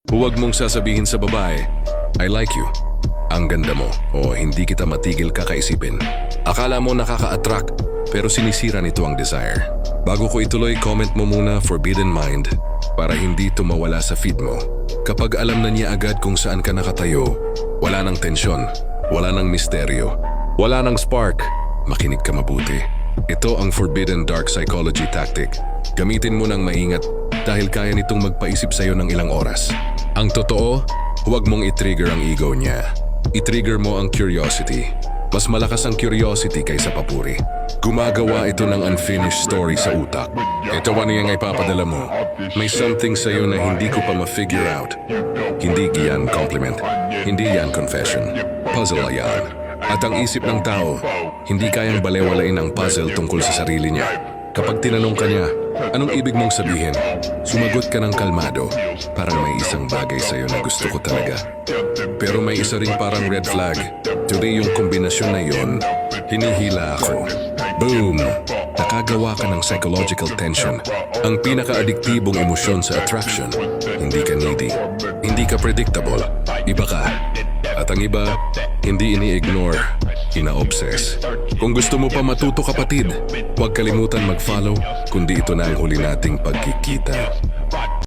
Huwag mong sasabihin sa babae, I like you. Ang ganda mo o hindi kita matigil kakaisipin. Akala mo nakaka-attract pero sinisira nito ang desire. Bago ko ituloy, comment mo muna Forbidden Mind para hindi ito mawala sa feed mo. Kapag alam na niya agad kung saan ka nakatayo, wala nang tensyon, wala nang misteryo, wala nang spark, makinig ka mabuti. Ito ang Forbidden Dark Psychology Tactic. Gamitin mo ng maingat dahil kaya nitong magpaisip sa'yo ng ilang oras. Ang totoo, huwag mong i-trigger ang ego niya. I-trigger mo ang curiosity. Mas malakas ang curiosity kaysa papuri. Gumagawa ito ng unfinished story sa utak. Ito ano yung ipapadala mo. May something sa'yo na hindi ko pa ma-figure out. Hindi yan compliment. Hindi yan confession. Puzzle yan. At ang isip ng tao, hindi kayang balewalain ang puzzle tungkol sa sarili niya. Kapag tinanong ka niya, anong ibig mong sabihin? Sumagot ka ng kalmado. Parang may isang bagay sa'yo na gusto ko talaga. Pero may isa ring parang red flag. Today yung kombinasyon na yun, hinihila ako. Boom! Nakagawa ka ng psychological tension. Ang pinaka-adiktibong emosyon sa attraction. Hindi ka needy. Hindi ka predictable. Iba ka. At ang iba, hindi ini-ignore, ina-obsess. Kung gusto mo pa matuto kapatid, huwag kalimutan mag-follow, kundi ito na ang huli nating pagkikita.